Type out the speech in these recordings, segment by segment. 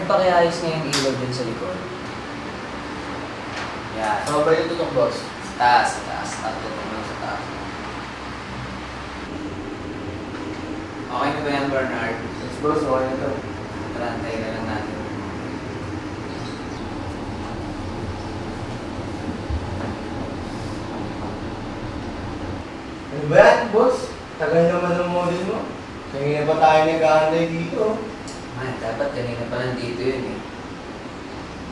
Bernard, pakiayos nga yung ilaw dyan sa likod. Yan. Saan ba yung tutok, boss? Sa taas, sa taas. Natutok lang sa taas. Okay na ba yan, Bernard? Yes, boss. Okay na to. Tarantay na lang natin. Ano ba yan, boss? Tagal naman ng model mo. Kanina pa tayo nag-aantay dito. Man, dapat kanina pa nandito yun eh.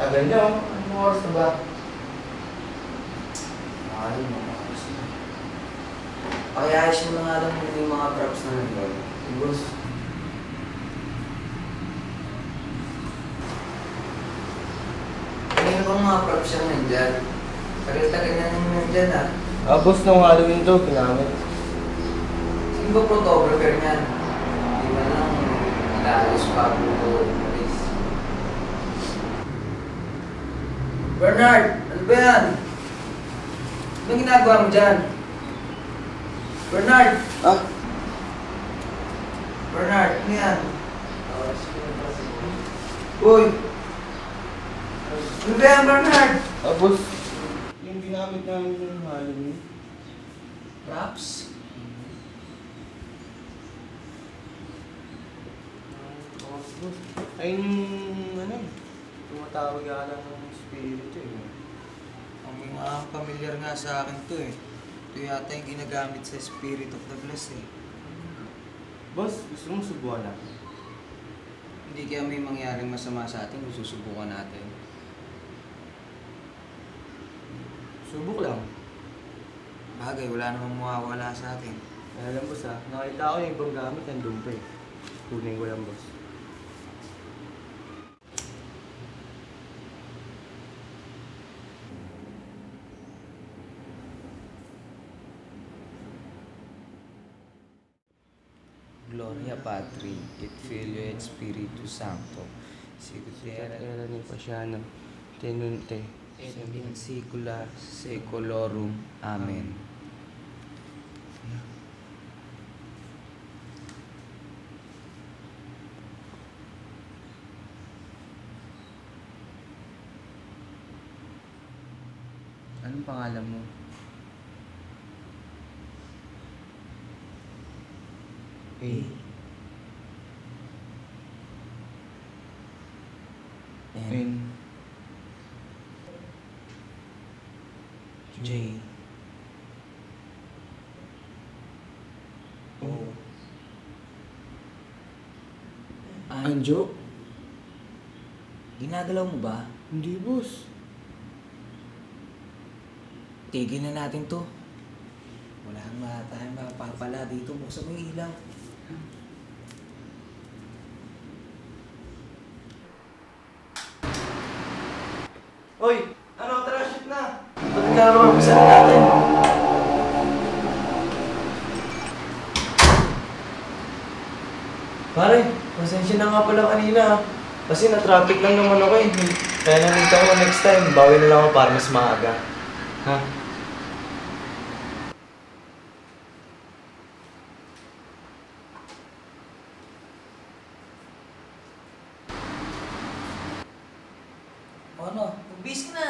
Tagal niyo. Anong oras na ba? Ayun, mga oras na. Pakiayos mo na nga lang yung mga props na nandun. Boss. Kanina ko mga props yung nandyan. Tagal-tagal na nang nandyan ah. Boss, nung Halloween to, ginamit. Sino ba photographer niyan? Hindi man lang naalis pa ako umalis. Bernard! Ano ba yan? Anong ginagawa mo dyan? Bernard! Ah? Bernard, ano yan? Uy! Ano ba yan, Bernard? Boss. Yung ginamit namin yung Halloween. Props? Boss. Ay, ano? Tumatawag yata ng spirito eh. Ang mga familiar nga sa akin to eh. Ito yata yung ginagamit sa Spirit of the Blessed eh. Boss, gusto mong subukan natin? Hindi kaya may mangyaring masama sa atin kung susubukan natin. Subok lang. Bagay, wala namang mawawala sa atin. Alam boss nakita ko yung ibang gamit nandun pa eh. Kunin ko lang boss. Gloria Patri, et Filio et Spiritus Sancto, sicut Era ni Pasiano, tenunte, et in saecula saeculorum. Amen. Anong pangalan mo? N. J. O. Anjo? Ginagalaw mo ba? Hindi boss. Tigil na natin to. Wala nga tayong mapapala dito. Buksan mo yung ilaw. Hoy! Ano? Tara, shoot na! Ba't ka naman? Buksan na natin. Pare, pasensya na nga pala kanina. Kasi na-traffic lang naman ako eh. Kaya nandito ako next time. Bawi na lang ako para mas maaga. Ha? O ano? Magbis ka na.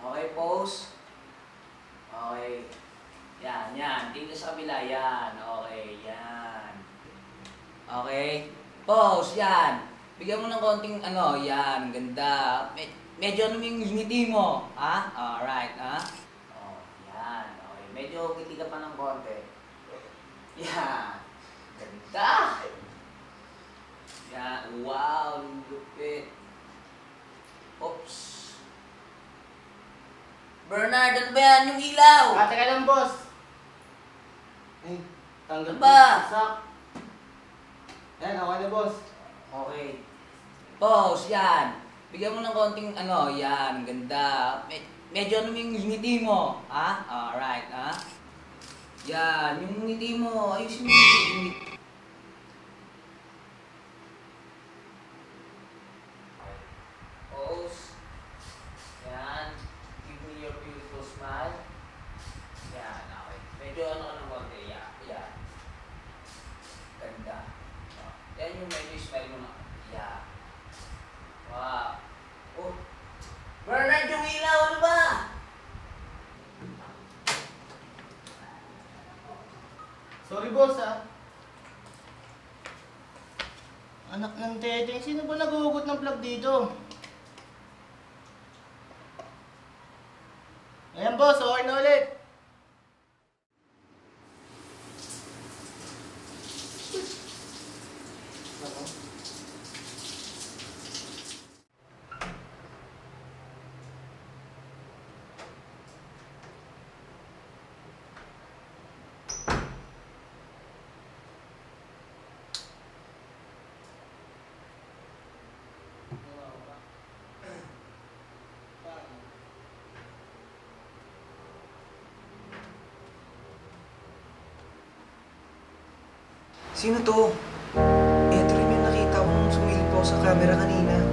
Okay, pose. Okay. Yan, yan. Tingnan sa kabila. Yan. Okay, yan. Okay. Pose, yan. Bigyan mo ng konting ano, yan. Ganda. Medyo ano yung ngiti mo. Ha? Alright, ha? Oh, yan. Okay. Medyo ngiti ka pa ng konti. Yan. Ganda. Yan. Wow, lupit. Oops. Bernard, ano ba yan? Yung ilaw! Teka lang, boss. Ay, tanggal Ano ba? Sak. Yan, okay na, boss. Okay. Pose, yan. Bigyan mo ng konting ano, yan. Ganda. Medyo ano yung ngiti mo. Ha? Alright, ha? Yan, yung ngiti mo. Ayusin mo yung ngiti. Pose. Yan. Give me your beautiful smile. Yan, okay. Medyo ano ka ng konti. Yan, yan. Ganda. Oh. Yan yung medyo smile mo na. Yan. Wow. Oh. Bernard, yung ilaw, ano ba? Sorry boss ah. Anak ng tete, sino ba naghuhugot ng plug dito? Ayan boss, okay na ulit. Sino to? Ito rin yung nakita kong sumilip ako sa camera kanina.